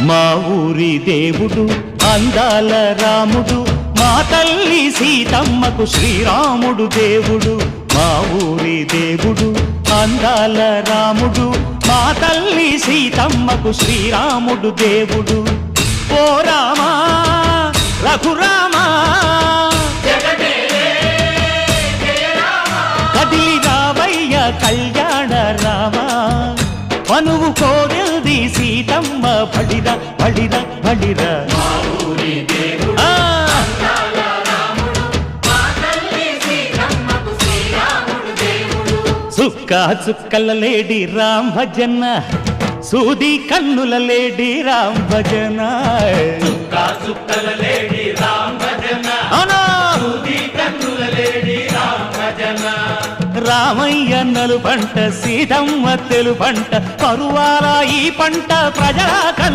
మా ఊరి దేవుడు అందాల రాముడు, మా తల్లి సీతమ్మకు శ్రీరాముడు దేవుడు. మా ఊరి దేవుడు అందాల రాముడు, మా తల్లి సీతమ్మకు శ్రీరాముడు దేవుడు. ఓ రామా రఘురామా కదిలి రావయ్య కళ్యాణ రామా, మనువు కోరెల్ది సీతమ్మ బడిర బడిర బడిర. చుక్క చుక్కల లేడి రామ్ భజన, సూది కన్నుల లేడి రామ్ భజన. చుక్కల లేడి రామ్ భజన, సూది కన్నుల లేడి రామ్ భజన. రామయ్య నలు పంట, సీతమ్మ తెలు పంట, కరువాల ఈ పంట ప్రజల